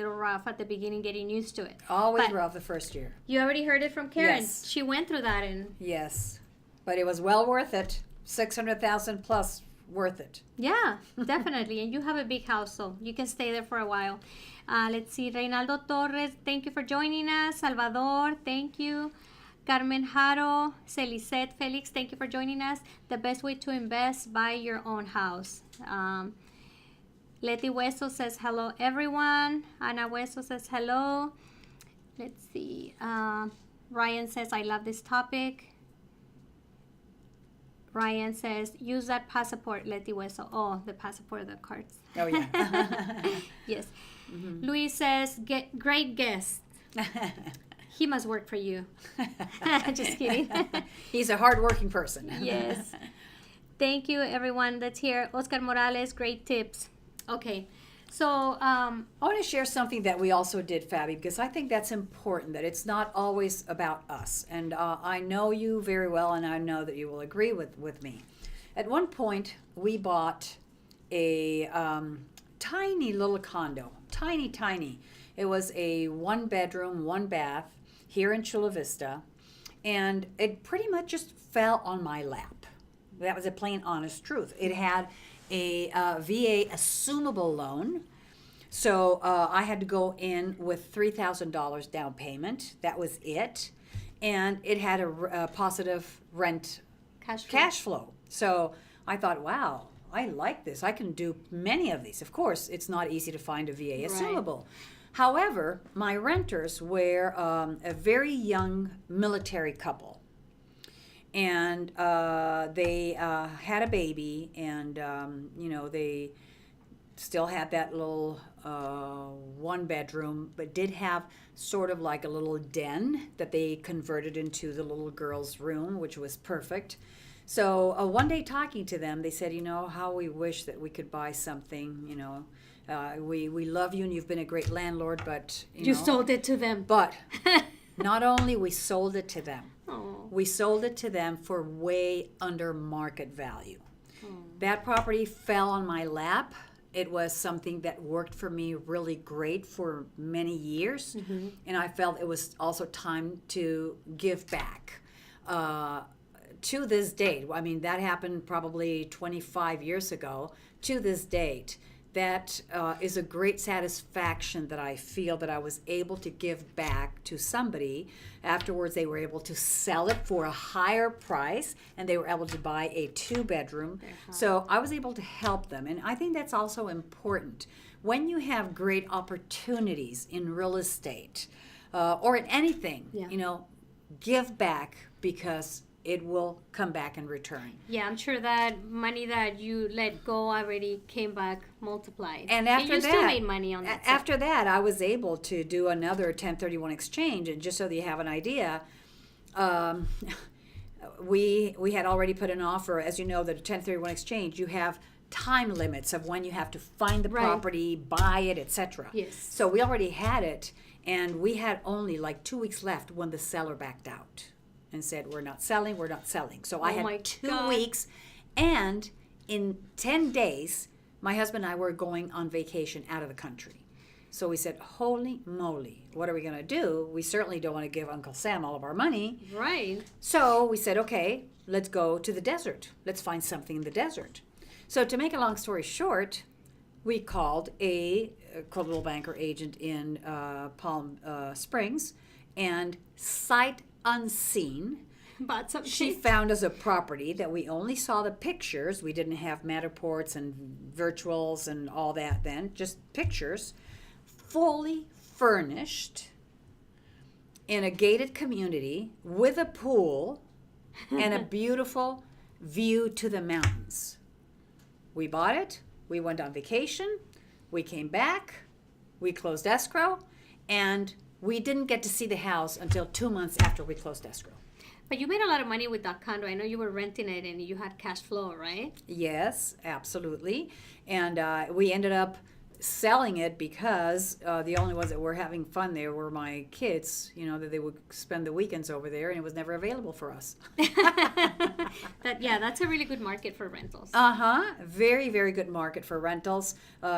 little rough at the beginning getting used to it. Always But rough the first year. you already heard it from Karen. Yes. She went through that and Yes. But it was well worth it. 600,000 plus worth it. yeah, definitely. And you have a big house, so you can stay there for a while. Let's see. Reynaldo Torres, thank you for joining us. Salvador, thank you. Carmen Jaro, Celicet Felix, thank you for joining us. The best way to invest, buy your own house. Leti Hueso says hello, everyone. Ana Hueso says hello. Let's see. Ryan says, I love this topic. Ryan says, use that passport, Leti Hueso. Oh, the passport, the cards. Oh, yeah. Yes. Luis says, great guest. He must work for you. Just kidding. He's a hardworking person. Yes. Thank you, everyone that's here. Oscar Morales, great tips. Okay. So, I want to share something that we also did, Faby, because I think that's important, that it's not always about us. And I know you very well, and I know that you will agree with me. At one point, we bought a tiny little condo, tiny. It was a 1-bedroom, 1-bath here in Chula Vista, and it pretty much just fell on my lap. That was a plain, honest truth. It had a VA assumable loan. So I had to go in with $3,000 down payment. That was it. And it had a positive rent cash flow. So I thought, wow, I like this. I can do many of these. Of course, it's not easy to find a VA assumable. Right. However, my renters were a very young military couple. And they had a baby, and they still had that little 1-bedroom, but did have sort of like a little den that they converted into the little girl's room, which was perfect. So one day talking to them, they said, how we wish that we could buy something, we love you and you've been a great landlord, but you sold it to them. But not only we sold it to them, oh. we sold it to them for way under market value. Oh. That property fell on my lap. It was something that worked for me really great for many years. Mm-hmm. And I felt it was also time to give back. To this date, I mean, that happened probably 25 years ago. To this date, that is a great satisfaction that I feel that I was able to give back to somebody. Afterwards, they were able to sell it for a higher price, and they were able to buy a 2-bedroom. So I was able to help them, and I think that's also important. When you have great opportunities in real estate or in anything, give back, because it will come back in return. Yeah, I'm sure that money that you let go already came back multiplied. And after you that, still made money on that. After that, I was able to do another 1031 exchange. And just so that you have an idea, we had already put an offer. As you know, that a 1031 exchange, you have time limits of when you have to find the property, buy it, etc. Yes. So we already had it, and we had only like 2 weeks left when the seller backed out and said, we're not selling. So I had 2 weeks, and in 10 days, my husband and I were going on vacation out of the country. So we said, holy moly, what are we going to do? We certainly don't want to give Uncle Sam all of our money. Right. So we said, okay, let's go to the desert. Let's find something in the desert. So to make a long story short, we called a Coldwell Banker agent in Palm Springs, and sight unseen, she found us a property that we only saw the pictures. We didn't have Matterports and virtuals and all that then, just pictures, fully furnished in a gated community with a pool and a beautiful view to the mountains. We bought it, we went on vacation, we came back, we closed escrow, and we didn't get to see the house until 2 months after we closed escrow. But you made a lot of money with that condo. I know you were renting it and you had cash flow, right? Yes, absolutely. And we ended up selling it because the only ones that were having fun there were my kids, that they would spend the weekends over there, and it was never available for us. That's a really good market for rentals. Very, very good market for rentals.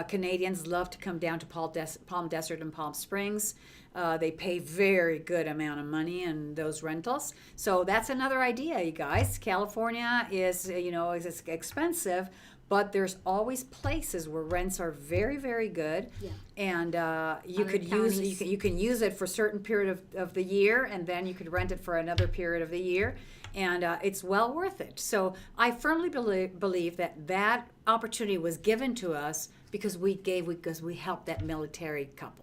Canadians love to come down to Palm Desert and Palm Springs. They pay very good amount of money in those rentals. So that's another idea, you guys. California is, is expensive, but there's always places where rents are very, very good. Yeah. And you can use it for a certain period of the year, and then you could rent it for another period of the year. And it's well worth it. So I firmly believe that opportunity was given to us because we helped that military couple.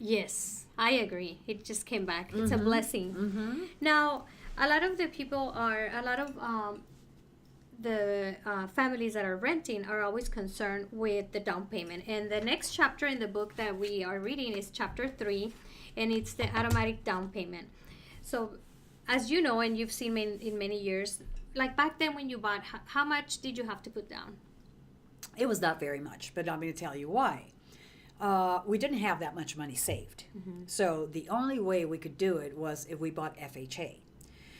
Yes, I agree. It just came back. It's a blessing. Now, a lot of the families that are renting are always concerned with the down payment. And the next chapter in the book that we are reading is chapter 3, and it's the automatic down payment. So, as you know, and you've seen in many years, like back then when you bought, how much did you have to put down? It was not very much, but I'm going to tell you why. We didn't have that much money saved. So the only way we could do it was if we bought FHA.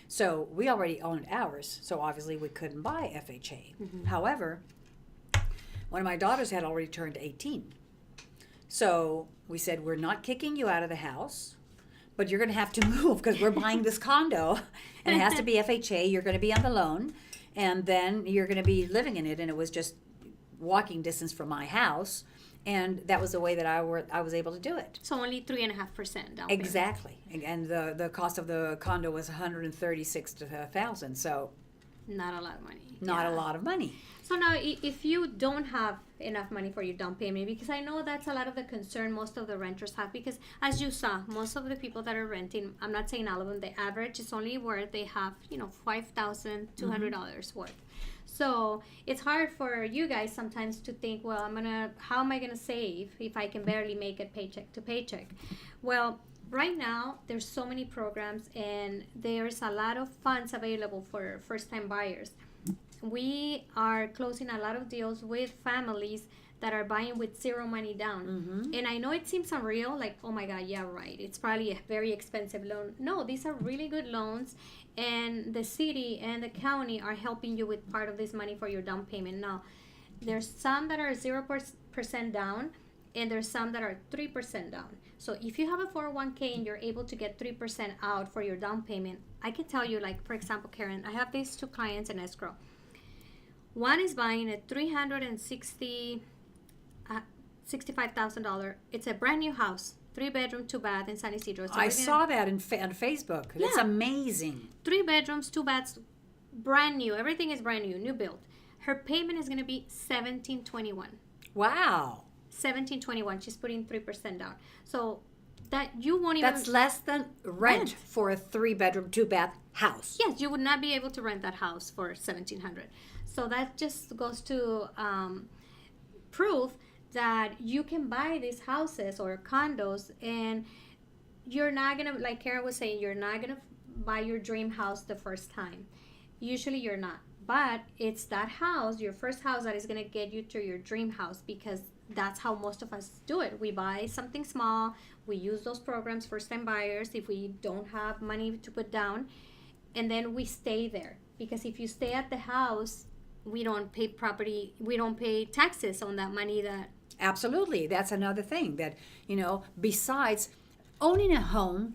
So we already owned ours, so obviously we couldn't buy FHA. However, one of my daughters had already turned 18. So we said, we're not kicking you out of the house, but you're going to have to move because we're buying this condo, and it has to be FHA. You're going to be on the loan, and then you're going to be living in it. And it was just walking distance from my house. And that was the way that I was able to do it. So only 3.5% down payment. Exactly. And the cost of the condo was $136,000. So not a lot of money. Not a lot of money. So now, if you don't have enough money for your down payment, because I know that's a lot of the concern most of the renters have, because as you saw, most of the people that are renting, I'm not saying all of them, the average is only worth, they have, $5,200 worth. So it's hard for you guys sometimes to think, well, how am I gonna save if I can barely make it paycheck to paycheck? Well, right now there's so many programs, and there's a lot of funds available for first-time buyers. We are closing a lot of deals with families that are buying with zero money down. And I know it seems unreal, like, oh my God, yeah, right, it's probably a very expensive loan. No, these are really good loans, and the city and the county are helping you with part of this money for your down payment. Now, there's some that are 0% down, and there's some that are 3% down. So if you have a 401k and you're able to get 3% out for your down payment, I can tell you, like, for example, Karen, I have these 2 clients in escrow. One is buying a $65,000. It's a brand new house, 3-bedroom, 2-bath in San Isidro. I saw that on Facebook. It's amazing. 3 bedrooms, 2 baths, brand new. Everything is brand new, new build. Her payment is going to be $1,721. Wow. $1,721. She's putting 3% down. So that you won't even. That's less than rent for a 3-bedroom, 2-bath house. Yes, you would not be able to rent that house for $1,700. So that just goes to prove that you can buy these houses or condos, and you're not gonna, like Karen was saying, you're not gonna buy your dream house the first time. Usually you're not, but it's that house, your first house, that is gonna get you to your dream house, because that's how most of us do it. We buy something small, we use those programs, first time buyers, if we don't have money to put down, and then we stay there. Because if you stay at the house, we don't pay taxes on that money. That absolutely, that's another thing that, besides owning a home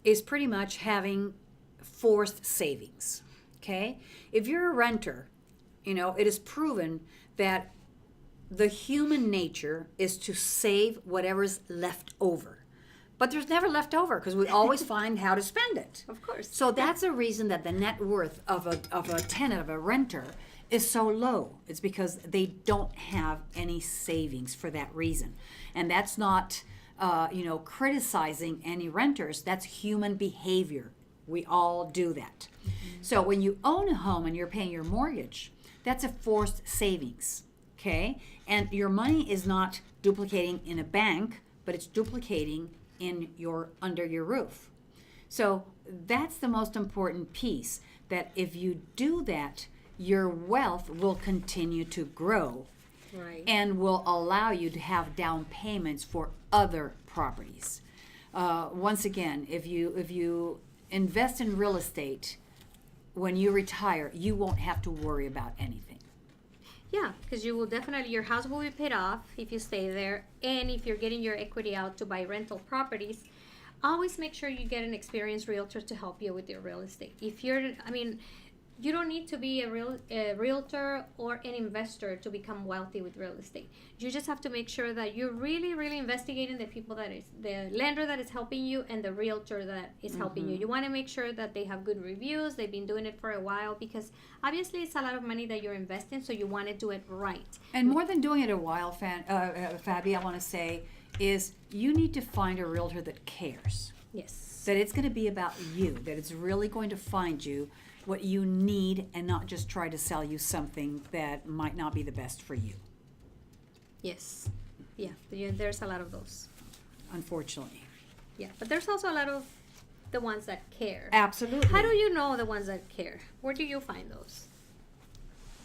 is pretty much having forced savings. Okay, if you're a renter, it is proven that the human nature is to save whatever's left over. But there's never left over, because we always find how to spend it. Of course. So that's a reason that the net worth of a tenant, of a renter, is so low. It's because they don't have any savings for that reason. And that's not, criticizing any renters. That's human behavior. We all do that. So when you own a home and you're paying your mortgage, that's a forced savings, okay? And your money is not duplicating in a bank, but it's duplicating under your roof. So that's the most important piece, that if you do that, your wealth will continue to grow. Right. and will allow you to have down payments for other properties. Once again, if you invest in real estate, when you retire, you won't have to worry about anything. Yeah, because you will definitely, your house will be paid off if you stay there. And if you're getting your equity out to buy rental properties, always make sure you get an experienced realtor to help you with your real estate. If you're, I mean, you don't need to be a realtor or an investor to become wealthy with real estate. You just have to make sure that you're really, really investigating the people that is, the lender that is helping you and the realtor that is helping you. You want to make sure that they have good reviews, they've been doing it for a while, because obviously it's a lot of money that you're investing, so you want to do it right. And more than doing it a while, Fabi, I want to say, is you need to find a realtor that cares. Yes. That it's going to be about you, that it's really going to find you what you need and not just try to sell you something that might not be the best for you. Yes. Yeah, there's a lot of those. Unfortunately. Yeah, but there's also a lot of the ones that care. Absolutely. How do you know the ones that care? Where do you find those?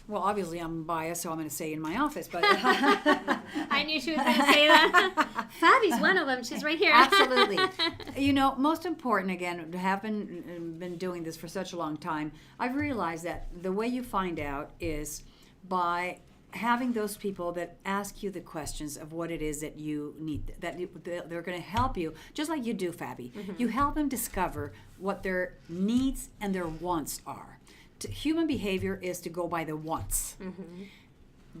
Well, obviously I'm biased, so I'm going to say in my office, but I knew she was going to say that. Faby's one of them. She's right here. Absolutely. You know, most important, again, having been doing this for such a long time, I've realized that the way you find out is by having those people that ask you the questions of what it is that you need, that they're going to help you, just like you do, Faby. You help them discover what their needs and their wants are. Human behavior is to go by the wants.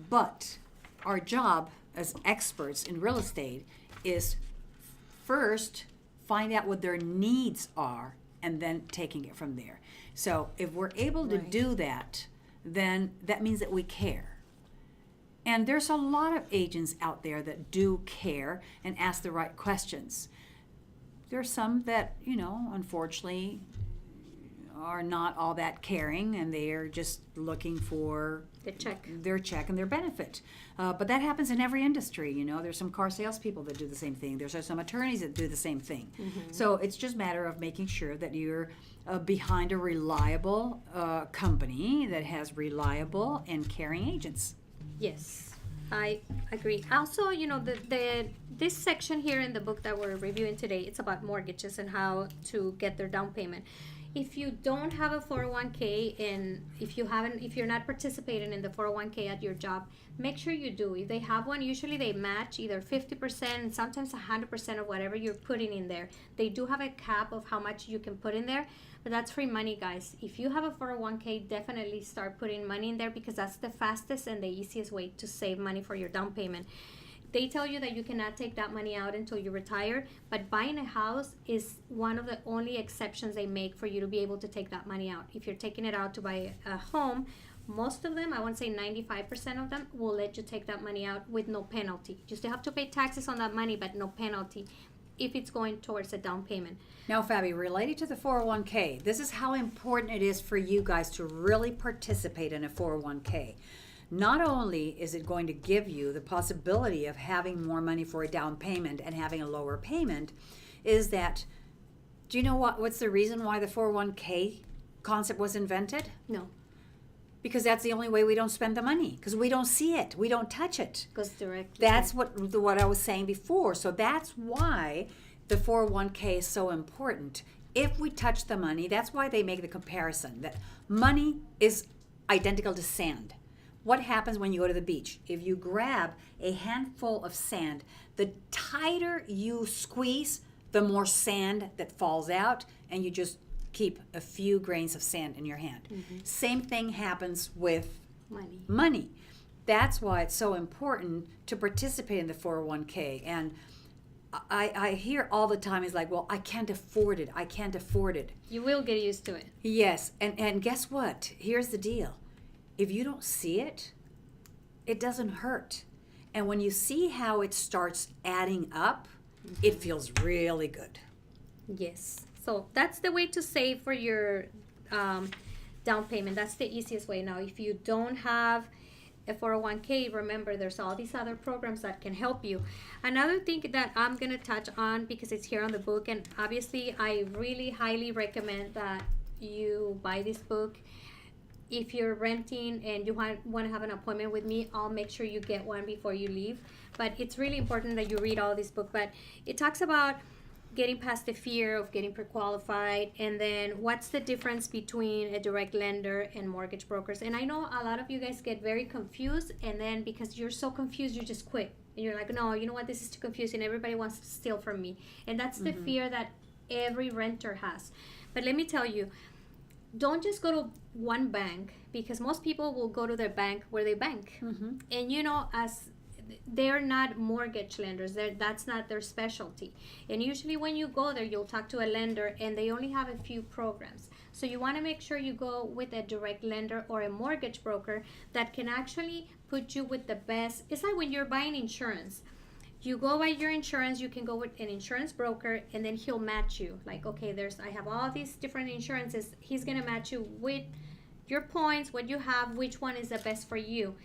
But our job as experts in real estate is first find out what their needs are and then taking it from there. So if we're able to do that, then that means that we care. And there's a lot of agents out there that do care and ask the right questions. There's some that, you know, unfortunately are not all that caring, and they are just looking for their check and their benefit. But that happens in every industry. You know, there's some car salespeople that do the same thing. There's some attorneys that do the same thing. So it's just a matter of making sure that you're behind a reliable company that has reliable and caring agents. Yes, I agree. Also, you know, this section here in the book that we're reviewing today, it's about mortgages and how to get their down payment. If you don't have a 401k and if you're not participating in the 401k at your job, make sure you do. If they have one, usually they match either 50% and sometimes 100% of whatever you're putting in there. They do have a cap of how much you can put in there, but that's free money, guys. If you have a 401k, definitely start putting money in there, because that's the fastest and the easiest way to save money for your down payment. They tell you that you cannot take that money out until you retire, but buying a house is one of the only exceptions they make for you to be able to take that money out. If you're taking it out to buy a home, most of them, I want to say 95% of them, will let you take that money out with no penalty. You still have to pay taxes on that money, but no penalty if it's going towards a down payment. Now, Fabi, related to the 401k, this is how important it is for you guys to really participate in a 401k. Not only is it going to give you the possibility of having more money for a down payment and having a lower payment, is that, do you know what's the reason why the 401k concept was invented? No. Because that's the only way we don't spend the money, because we don't see it, we don't touch it. Goes directly. That's what I was saying before. So that's why the 401k is so important. If we touch the money, that's why they make the comparison that money is identical to sand. What happens when you go to the beach? If you grab a handful of sand, the tighter you squeeze, the more sand that falls out, and you just keep a few grains of sand in your hand. Same thing happens with money. That's why it's so important to participate in the 401k. And I hear all the time, is like, well, I can't afford it. I can't afford it. You will get used to it. Yes. And guess what? Here's the deal. If you don't see it, it doesn't hurt. And when you see how it starts adding up, it feels really good. Yes. So that's the way to save for your down payment. That's the easiest way. Now, if you don't have a 401k, remember there's all these other programs that can help you. Another thing that I'm going to touch on, because it's here on the book, and obviously I really highly recommend that you buy this book. if you're renting and you want to have an appointment with me, I'll make sure you get one before you leave. But it's really important that you read all this book. But it talks about getting past the fear of getting pre-qualified, and then what's the difference between a direct lender and mortgage brokers. And I know a lot of you guys get very confused, and then because you're so confused, you just quit. And you're like, no, you know what, this is too confusing. Everybody wants to steal from me. And that's the fear that every renter has. But let me tell you, don't just go to one bank, because most people will go to their bank where they bank. And you know, as they're not mortgage lenders, that's not their specialty. And usually when you go there, you'll talk to a lender and they only have a few programs. So you want to make sure you go with a direct lender or a mortgage broker that can actually put you with the best. It's like when you're buying insurance. You go buy your insurance, you can go with an insurance broker, and then he'll match you. Like, okay, I have all these different insurances. He's going to match you with your points, what you have, which one is the best for you.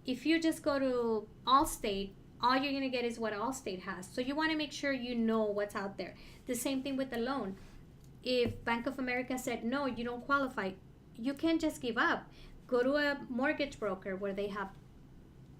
If you just go to Allstate, all you're going to get is what Allstate has. So you want to make sure you know what's out there. The same thing with the loan. If Bank of America said, no, you don't qualify, you can't just give up. Go to a mortgage broker where they have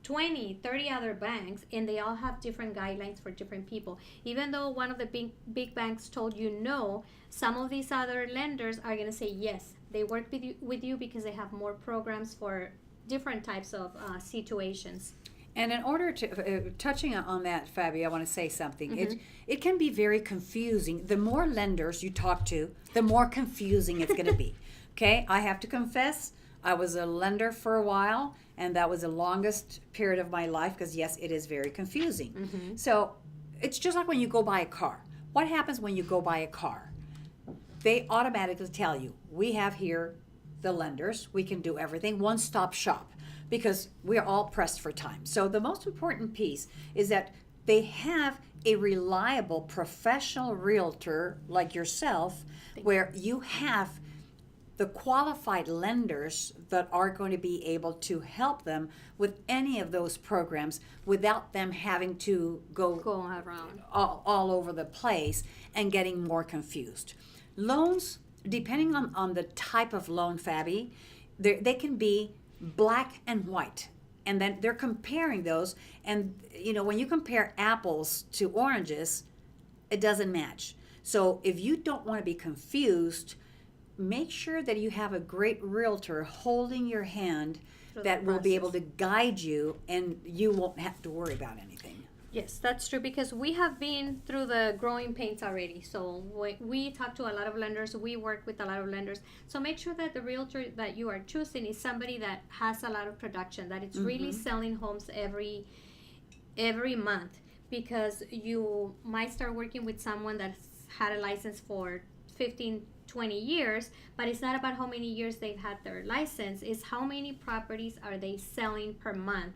20, 30 other banks, and they all have different guidelines for different people. Even though one of the big banks told you no, some of these other lenders are going to say yes. They work with you because they have more programs for different types of situations. And in order to, touching on that, Faby, I want to say something. It can be very confusing. The more lenders you talk to, the more confusing it's going to be. Okay, I have to confess, I was a lender for a while, and that was the longest period of my life because, yes, it is very confusing. So it's just like when you go buy a car. What happens when you go buy a car? They automatically tell you, we have here the lenders, we can do everything, one-stop shop, because we're all pressed for time. So the most important piece is that they have a reliable professional realtor like yourself, where you have the qualified lenders that are going to be able to help them with any of those programs without them having to go around all over the place and getting more confused. Loans, depending on the type of loan, Faby, they can be black and white. And then they're comparing those. And, you know, when you compare apples to oranges, it doesn't match. So if you don't want to be confused, make sure that you have a great realtor holding your hand that will be able to guide you, and you won't have to worry about anything. Yes, that's true, because we have been through the growing pains already. So we talk to a lot of lenders, we work with a lot of lenders. So make sure that the realtor that you are choosing is somebody that has a lot of production, that it's really selling homes every month, because you might start working with someone that's had a license for 15, 20 years, but it's not about how many years they've had their license, it's how many properties are they selling per month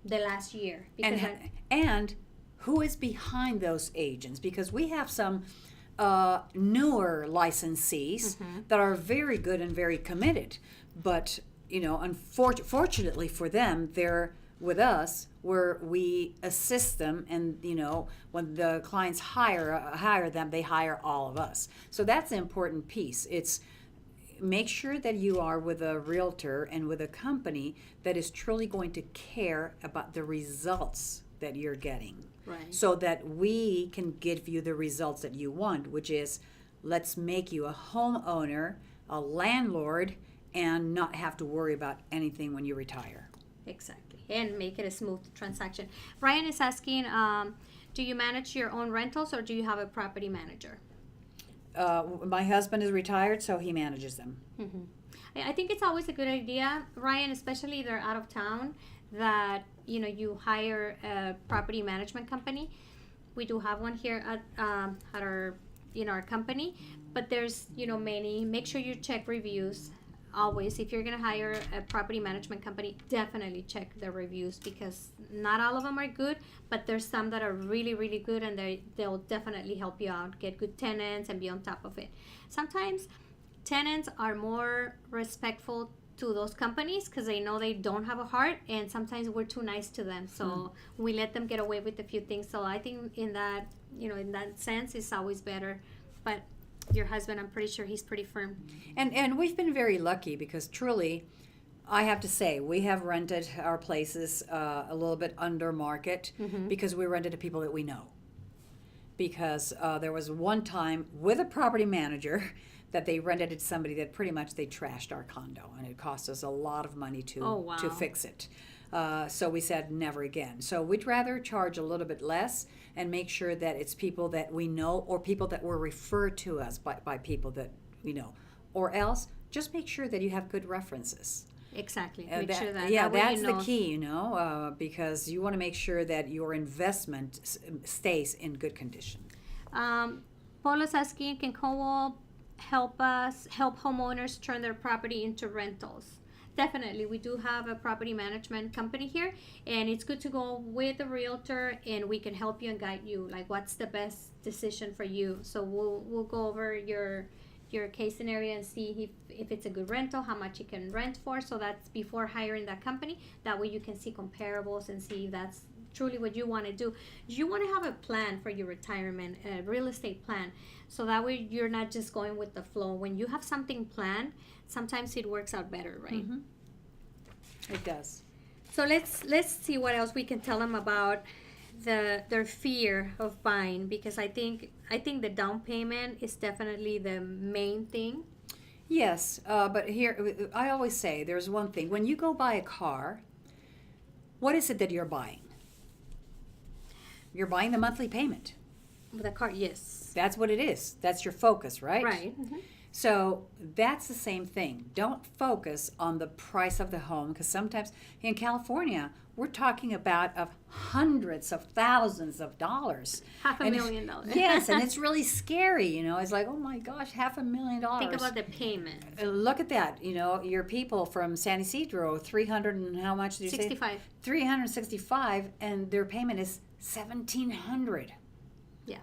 the last year. Because and who is behind those agents, because we have some newer licensees that are very good and very committed, but you know, unfortunately for them, they're with us where we assist them, and you know, when the clients hire them, they hire all of us. So that's the important piece. It's make sure that you are with a realtor and with a company that is truly going to care about the results that you're getting. Right. So that we can give you the results that you want, which is, let's make you a homeowner, a landlord, and not have to worry about anything when you retire. Exactly, and make it a smooth transaction. Ryan is asking, do you manage your own rentals or do you have a property manager? My husband is retired, so he manages them. I think it's always a good idea, Ryan, especially if they're out of town, that you hire a property management company. We do have one here at our our company, but there's many. Make sure you check reviews. Always, if you're going to hire a property management company, definitely check the reviews, because not all of them are good, but there's some that are really, really good, and they'll definitely help you out, get good tenants, and be on top of it. Sometimes tenants are more respectful to those companies because they know they don't have a heart, and sometimes we're too nice to them, so we let them get away with a few things. So I think in that sense, it's always better. But your husband, I'm pretty sure he's pretty firm. And we've been very lucky, because truly I have to say, we have rented our places a little bit under market because we rented to people that we know. Because there was one time with a property manager that they rented it to somebody that pretty much they trashed our condo, and it cost us a lot of money to fix it. So we said never again. So we'd rather charge a little bit less and make sure that it's people that we know or people that were referred to us by people that we know. Or else, just make sure that you have good references. Exactly. Make sure that. Yeah, that way that's the key, because you want to make sure that your investment stays in good condition. Paula's asking, can Cornwall help homeowners turn their property into rentals? Definitely. We do have a property management company here, and it's good to go with a realtor, and we can help you and guide you, like what's the best decision for you. So we'll go over your case scenario and see if it's a good rental, how much you can rent for. So that's before hiring that company. That way you can see comparables and see if that's truly what you want to do. You want to have a plan for your retirement, a real estate plan. So that way you're not just going with the flow. When you have something planned, sometimes it works out better, right? It does. So let's see what else we can tell them about their fear of buying, because I think the down payment is definitely the main thing. Yes, but here I always say there's one thing. When you go buy a car, what is it that you're buying? You're buying the monthly payment. The car, yes. That's what it is. That's your focus, right? Right. So that's the same thing. Don't focus on the price of the home, because sometimes in California, we're talking about of hundreds of thousands of dollars. $500,000. Yes, and it's really scary, It's like, oh my gosh, $500,000. Think about the payment. Look at that, your people from San Isidro, 300 and how much did you 65. say? 365, and their payment is $1,700. Yeah.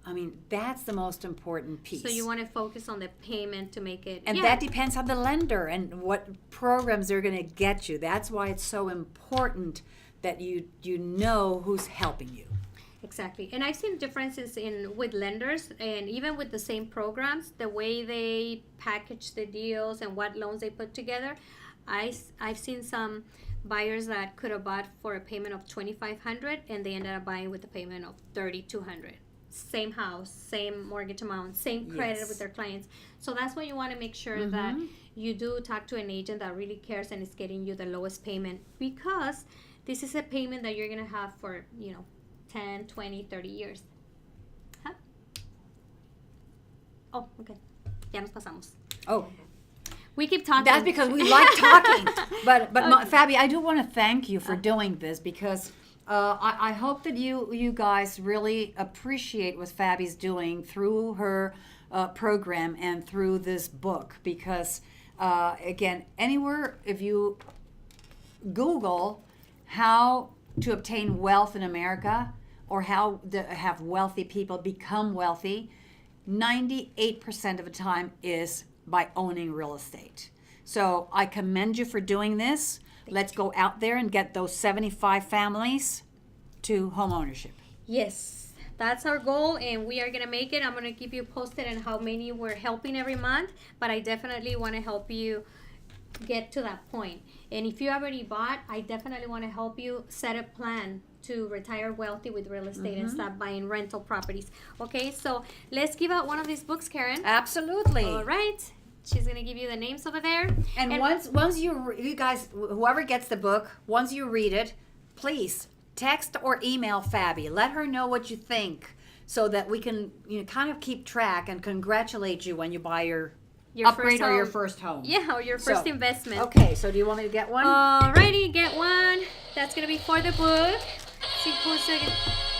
I mean, that's the most important piece. So you want to focus on the payment to make it. And that depends on the lender and what programs they're going to get you. That's why it's so important that you know who's helping you. Exactly. And I've seen differences with lenders, and even with the same programs, the way they package the deals and what loans they put together. I've seen some buyers that could have bought for a payment of $2,500, and they ended up buying with a payment of $3,200. Same house, same mortgage amount, same credit with their clients. So that's why you want to make sure that you do talk to an agent that really cares and is getting you the lowest payment, because this is a payment that you're going to have for 10, 20, 30 years. Huh? Oh, okay. Ya nos pasamos. Oh. We keep talking. That's because we like talking. But Faby, I do want to thank you for doing this, because I hope that you guys really appreciate what Faby's doing through her program and through this book, because again, anywhere if you Google how to obtain wealth in America or how to have wealthy people become wealthy, 98% of the time is by owning real estate. So I commend you for doing this. Let's go out there and get those 75 families to home ownership. Yes, that's our goal, and we are going to make it. I'm going to keep you posted on how many we're helping every month, but I definitely want to help you get to that point. And if you already bought, I definitely want to help you set a plan to retire wealthy with real estate and stop buying rental properties. Okay, so let's give out one of these books, Karen. Absolutely. All right. She's going to give you the names over there. And once you guys, whoever gets the book, once you read it, please text or email Faby. Let her know what you think, so that we can kind of keep track and congratulate you when you buy your upgrade or your first home. Yeah, or your first investment. Okay, so do you want me to get one? Alrighty, get one. That's going to be for the book. See who's second.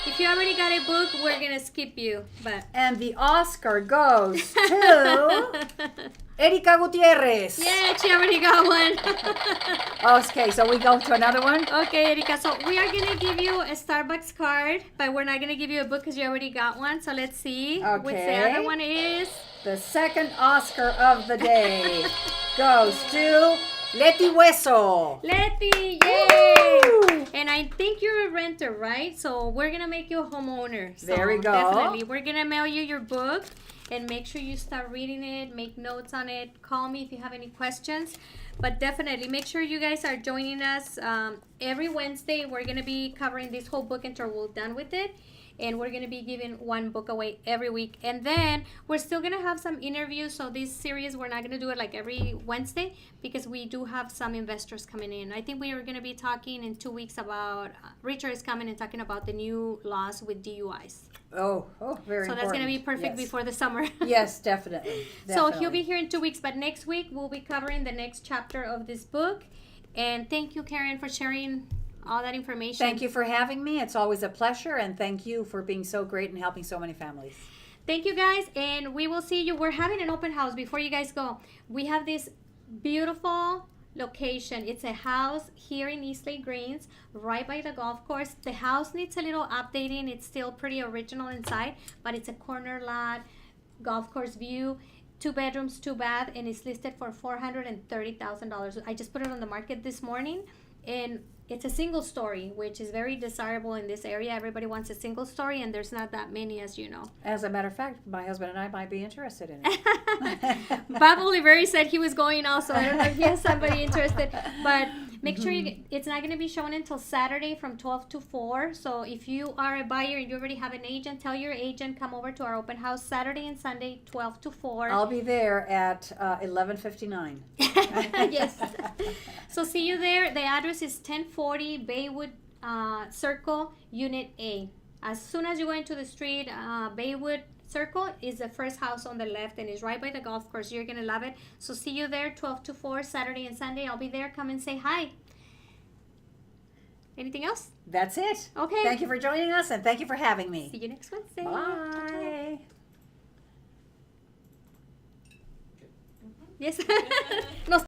If you already got a book, we're going to skip you. And the Oscar goes to Erika Gutierrez. Yeah, she already got one. Okay, so we go to another one? Okay, Erika. So we are going to give you a Starbucks card, but we're not going to give you a book because you already got one. So let's see which the other one is. The second Oscar of the day goes to Leti Hueso. Leti, yay! Woo! And I think you're a renter, right? So we're going to make you a homeowner. So There we go. Definitely. We're going to mail you your book. And make sure you start reading it, make notes on it, call me if you have any questions. But definitely make sure you guys are joining us every Wednesday. We're going to be covering this whole book until we're done with it. And we're going to be giving one book away every week. And then we're still going to have some interviews. So this series, we're not going to do it like every Wednesday because we do have some investors coming in. I think we are going to be talking in 2 weeks about, Richard is coming and talking about the new laws with DUIs. Oh, very important. So that's going to be perfect before the summer. Yes, definitely. So he'll be here in 2 weeks. But next week, we'll be covering the next chapter of this book. And thank you, Karen, for sharing all that information. Thank you for having me. It's always a pleasure, and thank you for being so great and helping so many families. Thank you, guys, and we will see you. We're having an open house before you guys go. We have this beautiful location. It's a house here in Eastlake Greens, right by the golf course. The house needs a little updating. It's still pretty original inside, but it's a corner lot, golf course view. 2 bedrooms, 2 bath, and it's listed for $430,000. I just put it on the market this morning, and it's a single story, which is very desirable in this area. Everybody wants a single story, and there's not that many, as you know. As a matter of fact, my husband and I might be interested in it. Bob Oliveri said he was going also. I don't know if he has somebody interested, but make sure it's not going to be shown until Saturday from 12 to 4. So if you are a buyer and you already have an agent, tell your agent come over to our open house Saturday and Sunday, 12 to 4. I'll be there at 11:59. Yes. So see you there. The address is 1040 Baywood Circle, Unit A. As soon as you go into the street, Baywood Circle is the first house on the left, and it's right by the golf course. You're going to love it. So see you there 12 to 4 Saturday and Sunday. I'll be there. Come and say hi. Anything else? That's it. Okay. Thank you for joining us, and thank you for having me. See you next Wednesday. Bye. Yes. No.